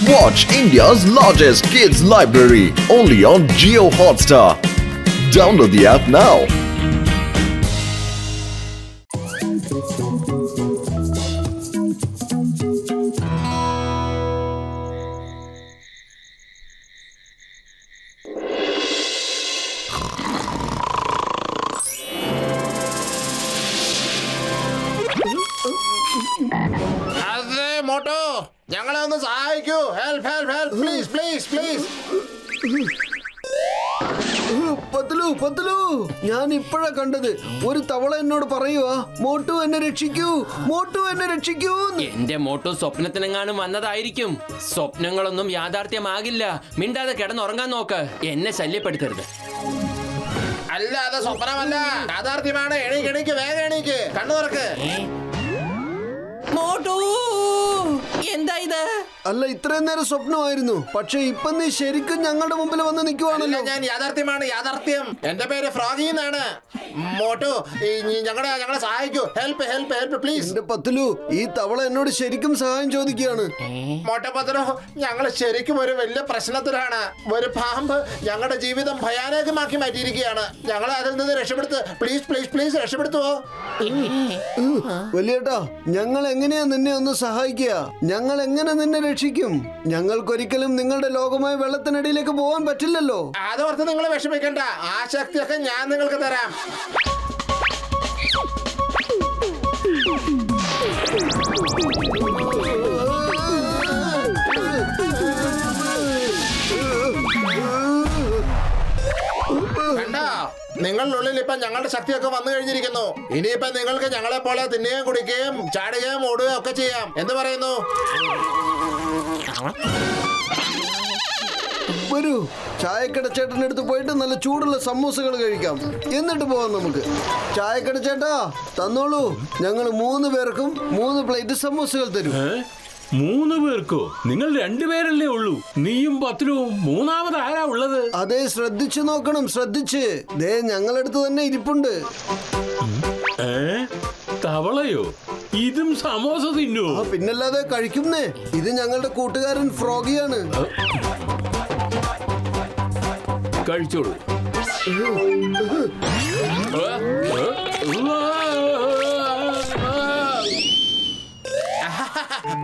Watch India's largest kids library only on Jio Hotstar. Download the app now. Motu ഞങ്ങളെ ഒന്ന് സഹായിക്കൂ. Help help help please please please. Patlu ഞാൻ ഇപ്പോഴാ കണ്ടത്. ഒരു തവള എന്നോട് പറയുവാ, മോട്ടു എന്നെ രക്ഷിക്കൂ, മോട്ടു എന്നെ രക്ഷിക്കൂ. എന്റെ മോട്ടു സ്വപ്നത്തിനെങ്ങാനും വന്നതായിരിക്കും. സ്വപ്നങ്ങളൊന്നും യാഥാർത്ഥ്യമാകില്ല. മിണ്ടാതെ കിടന്നുറങ്ങാൻ നോക്ക്. എന്നെ ശല്യപ്പെടുത്തരുത്. അല്ല, അത് സ്വപ്നമല്ല, യാഥാർത്ഥ്യമാണ്. എണീക്ക് എണീക്ക്, വേഗം എണീക്ക്, കണ്ണു തുറക്ക്. മോട്ടു, എന്താ ഇത്? അല്ല, ഇത്രയും നേരം സ്വപ്നമായിരുന്നു. പക്ഷെ ഇപ്പൊ നീ ശരിക്കും ഞങ്ങളുടെ മുമ്പിൽ വന്ന് നിൽക്കുവാണല്ലോ. ഞാൻ യാഥാർത്ഥ്യമാണ്, യാഥാർത്ഥ്യം. എന്റെ പേര് ഫ്രോഗി എന്നാണ്. മോട്ടു ഞങ്ങളെ സഹായിക്കൂ. Help help help please. എന്റെ പത്തലു, ഈ തവള എന്നോട് ശരിക്കും സഹായം ചോദിക്കുകയാണ്. മോട്ടോ പത്തലു, ഞങ്ങൾ ശരിക്കും ഒരു വലിയ പ്രശ്നത്തിലാണ്. ഒരു പാമ്പ് ഞങ്ങളുടെ ജീവിതം ഭയാനകമാക്കി മാറ്റിയിരിക്കുകയാണ്. ഞങ്ങളെ അതിൽ നിന്ന് രക്ഷപ്പെടുത്ത്, പ്ലീസ് പ്ലീസ് പ്ലീസ്, രക്ഷപ്പെടുത്തുവോ? വലിയേട്ടാ, ഞങ്ങൾ എങ്ങനെയാ നിന്നെ ഒന്ന് സഹായിക്കുക? ഞങ്ങൾ എങ്ങനെ നിന്നെ രക്ഷിക്കും? ഞങ്ങൾക്കൊരിക്കലും നിങ്ങളുടെ ലോകമായ വെള്ളത്തിനടിയിലേക്ക് പോകാൻ പറ്റില്ലല്ലോ. അതോർത്ത് നിങ്ങൾ വിഷമിക്കണ്ട. ആ ശക്തിയൊക്കെ ഞാൻ നിങ്ങൾക്ക് തരാം. കണ്ടോ, നിങ്ങളുടെ ഉള്ളിൽ ഇപ്പൊ ഞങ്ങളുടെ ശക്തിയൊക്കെ വന്നു കഴിഞ്ഞിരിക്കുന്നു. ഇനിയിപ്പൊ നിങ്ങൾക്ക് ഞങ്ങളെ പോലെ തിന്നുകയും കുടിക്കുകയും ചാടുകയും ഓടുകയും ഒക്കെ ചെയ്യാം. എന്ത് പറയുന്നു? വരൂ, ചായക്കട ചേട്ടൻ്റെ അടുത്ത് പോയിട്ട് നല്ല ചൂടുള്ള സമൂസകൾ കഴിക്കാം. എന്നിട്ട് പോവാം നമുക്ക്. ചായക്കട ചേട്ടാ, തന്നോളൂ. ഞങ്ങൾ 3 പേർക്കും 3 പ്ലേറ്റ് സമൂസകൾ തരും. 3 പേർക്കോ? നിങ്ങൾ 2 പേരല്ലേ ഉള്ളൂ. നീയും പത്തിലും മൂന്നാമത് ആരാ ഉള്ളത്? അതെ, ശ്രദ്ധിച്ചു നോക്കണം, ശ്രദ്ധിച്ച്. ദേ, ഞങ്ങളടുത്ത് തന്നെ ഇരിപ്പുണ്ട്. തവളയോ? ഇതും സമോസ തിന്നോ? പിന്നല്ലാതെ കഴിക്കുന്നേ. ഇത് ഞങ്ങളുടെ കൂട്ടുകാരൻ ഫ്രോഗിയാണ്. കഴിച്ചോളൂ.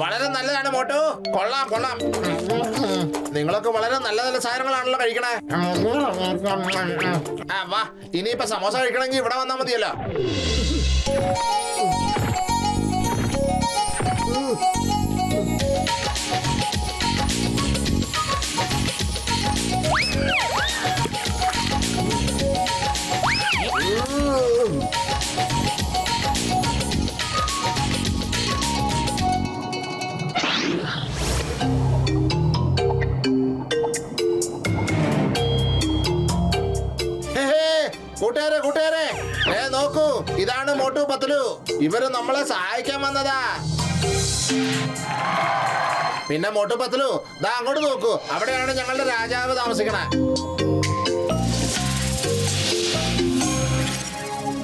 വളരെ നല്ലതാണ് മോട്ടോ. കൊള്ളാം കൊള്ളാം. നിങ്ങളൊക്കെ വളരെ നല്ല നല്ല സാധനങ്ങളാണല്ലോ കഴിക്കണേ. വാ, ഇനിയിപ്പോ സമോസ കഴിക്കണമെങ്കിൽ ഇവിടെ വന്നാൽ മതിയല്ലോ. കൂട്ടുകാരെ കൂട്ടുകാരെ, നോക്കൂ, ഇതാണ് മോട്ടു പത്തലു. ഇവര് നമ്മളെ സഹായിക്കാൻ വന്നതാ. പിന്നെ മോട്ടു പത്തലു, ദാ അങ്ങോട്ട് നോക്കൂ. അവിടെയാണ് ഞങ്ങളുടെ രാജാവ് താമസിക്കണേ.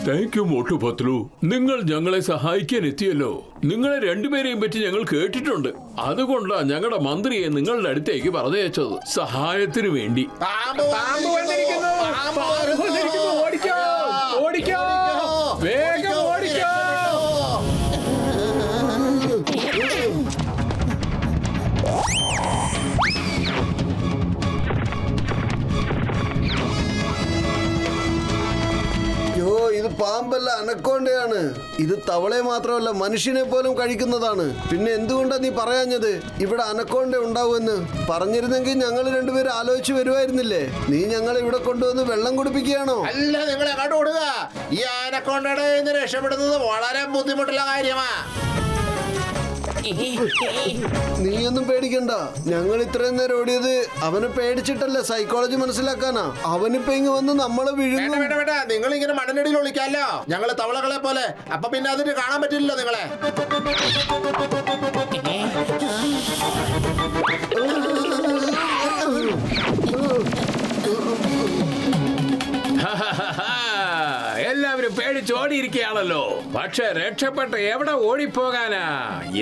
Thank you Motu Patlu. നിങ്ങൾ ഞങ്ങളെ സഹായിക്കാൻ എത്തിയല്ലോ. നിങ്ങളെ 2 പേരെയും പറ്റി ഞങ്ങൾ കേട്ടിട്ടുണ്ട്. അതുകൊണ്ടാണ് ഞങ്ങളുടെ മന്ത്രിയെ നിങ്ങളുടെ അടുത്തേക്ക് പറഞ്ഞയച്ചത്, സഹായത്തിന് വേണ്ടി. പാമ്പ് വന്നിരിക്കുന്നു. ഓടിക്കോ, ഓടിക്കോ, വേഗം ഓടിക്കോ. ഇത് പാമ്പല്ല, അനക്കോണ്ടയാണ്. ഇത് തവളയെ മാത്രമല്ല, മനുഷ്യനെ പോലും കഴിക്കുന്നതാണ്. പിന്നെ എന്തുകൊണ്ടാ നീ പറയാഞ്ഞത് ഇവിടെ അനക്കോണ്ട ഉണ്ടാവുമെന്ന്? പറഞ്ഞിരുന്നെങ്കിൽ ഞങ്ങൾ 2 പേരും ആലോചിച്ച് വരുമായിരുന്നില്ലേ? നീ ഞങ്ങളെ ഇവിടെ കൊണ്ടുവന്ന് വെള്ളം കുടിപ്പിക്കുകയാണോ? അല്ല, നിങ്ങൾ എങ്ങോട്ട് ഓടുക? ഈ ആനക്കോണ്ടയുടെ നിന്ന് രക്ഷപ്പെടുന്നത് വളരെ ബുദ്ധിമുട്ടുള്ള കാര്യമാ. നീയൊന്നും പേടിക്കണ്ട. ഞങ്ങൾ ഇത്രയും നേരം ഓടിയത് അവനെ പേടിച്ചിട്ടല്ല, സൈക്കോളജി മനസ്സിലാക്കാനാ. അവനിപ്പോ ഇങ്ങ് വന്ന് നമ്മളെ വിഴുങ്ങും. നിങ്ങൾ ഇങ്ങനെ മണ്ണിനടിയിൽ ഒളിക്കാല്ലോ, ഞങ്ങള് തവളകളെ പോലെ. അപ്പൊ പിന്നെ അതിന് കാണാൻ പറ്റില്ലല്ലോ നിങ്ങളെ. എല്ലാവരും പേടിച്ചോടിയിരിക്കുകയാണല്ലോ. പക്ഷെ രക്ഷപ്പെട്ട് എവിടെ ഓടിപ്പോകാനാ?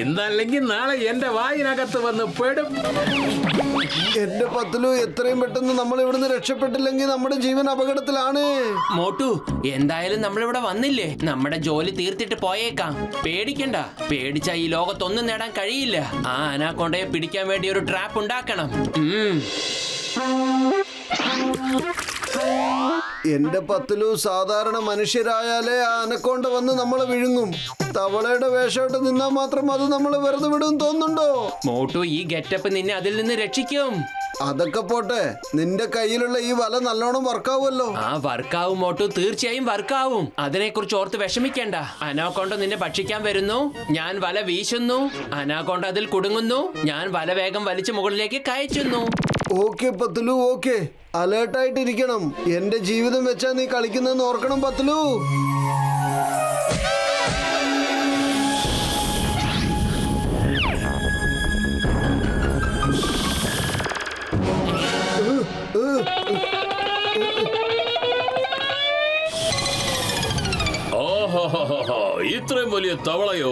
ഇന്നല്ലെങ്കിൽ നാളെ എന്റെ വായിനകത്ത് വന്ന് പെടും. എന്റെ പത്തലു, എത്രയും പെട്ടെന്ന് നമ്മൾ ഇവിടുന്ന് രക്ഷപ്പെട്ടില്ലെങ്കിൽ നമ്മുടെ ജീവൻ അപകടത്തിലാണ്. മോട്ടു, എന്തായാലും നമ്മളിവിടെ വന്നില്ലേ, നമ്മുടെ ജോലി തീർത്തിട്ട് പോയേക്കാം. പേടിക്കണ്ട. പേടിച്ചാ ഈ ലോകത്തൊന്നും നേടാൻ കഴിയില്ല. ആ അനാക്കോണ്ടയെ പിടിക്കാൻ വേണ്ടി ഒരു ട്രാപ്പ് ഉണ്ടാക്കണം. എന്റെ പത്തലു, സാധാരണ മനുഷ്യരായാലേ ആ അനക്കോണ്ട വന്ന് നമ്മളെ വിഴുങ്ങും. തവളയുടെ വേഷമായിട്ട് നിന്നാൽ മാത്രം അത് നമ്മളെ വെറുതെ വിടും തോന്നുന്നുണ്ടോ? മോട്ടു, ഈ ഗെറ്റപ്പ് നിന്നെ അതിൽ നിന്ന് രക്ഷിക്കും. അതൊക്കെ പോട്ടെ, നിന്റെ കയ്യിലുള്ള ഈ വല നല്ലോണം വർക്കാവുമല്ലോ. ആ വർക്കാവും മോട്ടു, തീർച്ചയായും വർക്കാവും. അതിനെക്കുറിച്ച് ഓർത്ത് വിഷമിക്കേണ്ട. അനാക്കോണ്ട നിന്നെ ഭക്ഷിക്കാൻ വരുന്നു, ഞാൻ വല വീശുന്നു. അനാക്കോണ്ട അതിൽ കുടുങ്ങുന്നു, ഞാൻ വല വേഗം വലിച്ചു മുകളിലേക്ക് കയറ്റുന്നു. Okay പത്തലു, okay. അലേർട്ടായിട്ടിരിക്കണം. എന്റെ ജീവിതം വെച്ചാ നീ കളിക്കുന്നതെന്ന് ഓർക്കണം പത്തലു. ഇത്രയും വലിയ തവളയോ?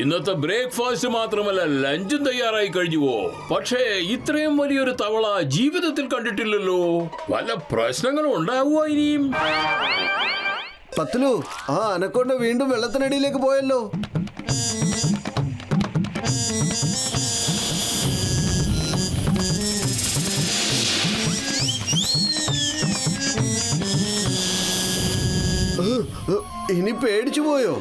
ഇന്നത്തെ ബ്രേക്ക്ഫാസ്റ്റ് മാത്രമല്ല, ലഞ്ചും തയ്യാറായി കഴിഞ്ഞുവോ? പക്ഷേ ഇത്രയും വലിയൊരു തവള ജീവിതത്തിൽ കണ്ടിട്ടില്ലല്ലോ. വല്ല പ്രശ്നങ്ങളും ഉണ്ടാവുമോ ഇനിയും? പത്തലു, ആ അനക്കോണ്ട വീണ്ടും വെള്ളത്തിനടിയിലേക്ക് പോയല്ലോ. ഇനി പേടിച്ചു പോയോ?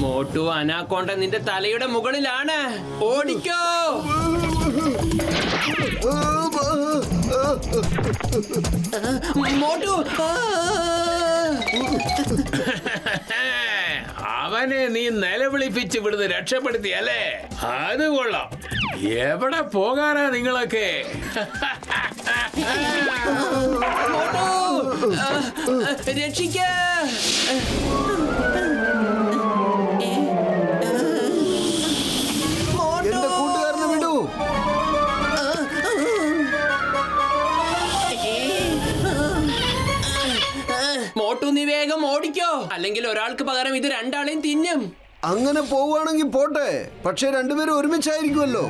മോട്ടു, അനാക്കോണ്ട നിന്റെ തലയുടെ മുകളിലാണ്. ഓടിക്കോ. മോട്ടു, അവനെ നീ നിലവിളിപ്പിച്ച് ഇവിടുന്ന് രക്ഷപ്പെടുത്തിയല്ലേ? അത് കൊള്ളാം. എവിടെ പോകാനാ നിങ്ങളൊക്കെ? രക്ഷിക്ക. എന്റെ കൂട്ടുകാരനെ വിടൂ. മോട്ടു, നീ വേഗം ഓടിക്കോ, അല്ലെങ്കിൽ ഒരാൾക്ക് പകരം ഇത് രണ്ടാളെയും തിന്നും. അങ്ങനെ പോവുകയാണെങ്കിൽ പോട്ടെ, പക്ഷെ രണ്ടുപേരും ഒരുമിച്ചായിരിക്കുമല്ലോ.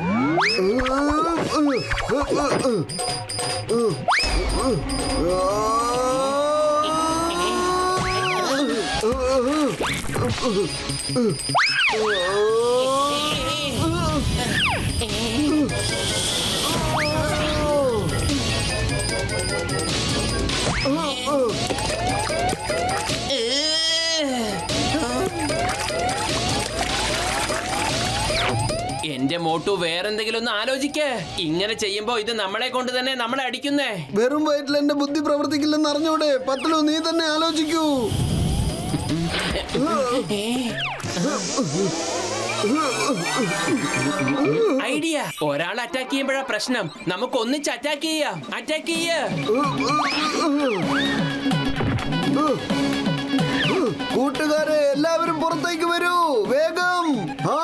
എന്റെ മോട്ടു, വേറെന്തെങ്കിലും ഒന്ന് ആലോചിക്കേ. ഇങ്ങനെ ചെയ്യുമ്പോ ഇത് നമ്മളെ കൊണ്ട് തന്നെ നമ്മളെ അടിക്കുന്നേ. വെറും വയറ്റിൽ എന്റെ ബുദ്ധി പ്രവർത്തിക്കില്ലെന്ന് അറിഞ്ഞൂടെ പത്തലു? നീ തന്നെ ആലോചിക്കൂ. ഐഡിയ. ഒരാൾ അറ്റാക്ക് ചെയ്യുമ്പോഴാ പ്രശ്നം. നമുക്ക് ഒന്നിച്ച് അറ്റാക്ക് ചെയ്യാം. അറ്റാക്ക് ചെയ്യ. കൂട്ടുകാരെ, എല്ലാവരും പുറത്തേക്ക് വരൂ, വേഗം. ആ,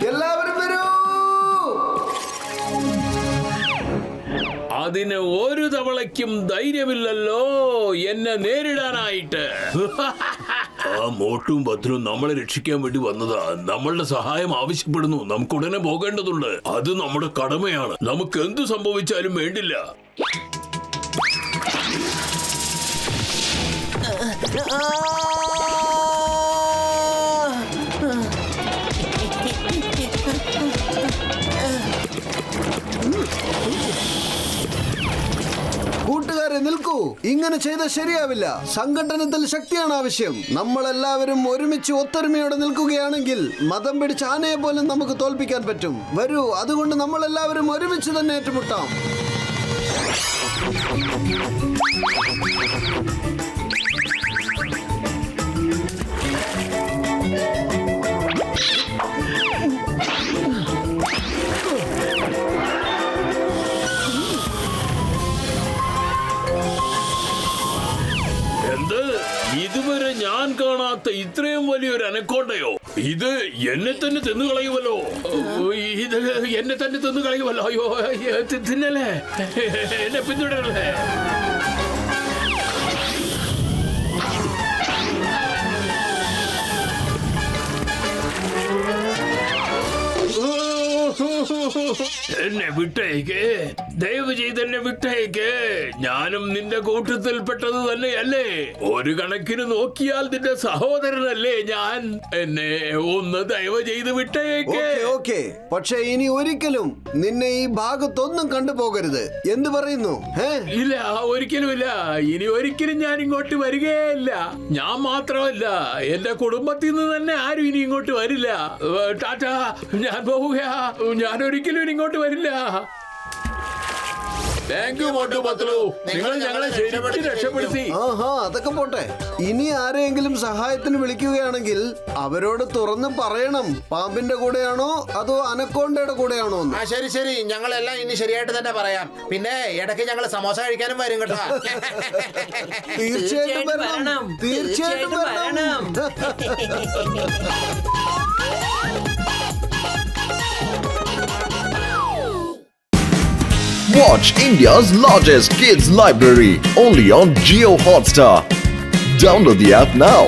എല്ലാവരും വരൂ. അതിന് ഒരു തവളയ്ക്കും ധൈര്യമില്ലല്ലോ എന്നെ നേരിടാനായിട്ട്. ആ മോട്ടും പത്തലും നമ്മളെ രക്ഷിക്കാൻ വേണ്ടി വന്നതാ. നമ്മളുടെ സഹായം ആവശ്യപ്പെടുന്നു. നമുക്ക് ഉടനെ പോകേണ്ടതുണ്ട്. അത് നമ്മുടെ കടമയാണ്. നമുക്ക് എന്തു സംഭവിച്ചാലും വേണ്ടില്ല. കൂട്ടുകാരെ, നിൽക്കൂ. ഇങ്ങനെ ചെയ്താൽ ശരിയാവില്ല. സംഘടനത്തിൽ ശക്തിയാണ് ആവശ്യം. നമ്മളെല്ലാവരും ഒരുമിച്ച് ഒത്തൊരുമയോടെ നിൽക്കുകയാണെങ്കിൽ മതം പിടിച്ച ആനയെ പോലും നമുക്ക് തോൽപ്പിക്കാൻ പറ്റും. വരൂ, അതുകൊണ്ട് നമ്മളെല്ലാവരും ഒരുമിച്ച് തന്നെ ഏറ്റുമുട്ടാം. എന്ത്? ഇതുവരെ ഞാൻ കാണാത്ത ഇത്രയും വലിയൊരു അനക്കോണ്ടയോ? ഇത് എന്നെ തന്നെ തിന്നുകളയുമല്ലോ. ഇത് എന്നെ തന്നെ തിന്നുകളയുമല്ലോ. അയ്യോ, തിന്നല്ലേ, എന്നെ പിന്തുടരല്ലേ. എന്നെ വിട്ടേക്ക്, ദയവ് ചെയ്ത് എന്നെ വിട്ടേക്ക്. ഞാനും നിന്റെ കൂട്ടത്തിൽപ്പെട്ടത് തന്നെയല്ലേ? ഒരു കണക്കിന് നോക്കിയാൽ നിന്റെ സഹോദരനല്ലേ ഞാൻ. എന്നെ ഒന്ന് ദയവ് ചെയ്ത് വിട്ടേക്ക്. ഓക്കെ, പക്ഷെ ഇനി ഒരിക്കലും നിന്നെ ഈ ഭാഗത്തൊന്നും കണ്ടുപോകരുത്. എന്ത് പറയുന്നു? ഇല്ല, ഒരിക്കലുമില്ല. ഇനി ഒരിക്കലും ഞാൻ ഇങ്ങോട്ട് വരികയില്ല. ഞാൻ മാത്രമല്ല, എന്റെ കുടുംബത്തിൽ നിന്ന് തന്നെ ആരും ഇനി ഇങ്ങോട്ട് വരില്ല. ടാറ്റ, ഞാൻ പോവുകയാ. ഞാൻ ഒരിക്കലും ഇനി ഇങ്ങോട്ട് വരില്ല. താങ്ക് യു മോട്ടു പത്ലു, നിങ്ങൾ ഞങ്ങളെ ശരിക്കും രക്ഷപ്പെടുത്തി. ആഹാ, അതൊക്കെ പോട്ടെ. ഇനി ആരെയെങ്കിലും സഹായത്തിന് വിളിക്കുകയാണെങ്കിൽ അവരോട് തുറന്ന് പറയണം പാമ്പിന്റെ കൂടെയാണോ അതോ അനക്കോണ്ടയുടെ കൂടെയാണോ എന്ന്. ആ ശരി ശരി, ഞങ്ങളെല്ലാം ഇനി ശരിയായിട്ട് തന്നെ പറയാം. പിന്നെ ഇടയ്ക്ക് ഞങ്ങൾ സമോസ കഴിക്കാനും വരും കേട്ടോ. തീർച്ചയായിട്ടും വരണം, തീർച്ചയായിട്ടും വരണം. Watch India's largest kids library only on Geo Hotstar. Download the app now.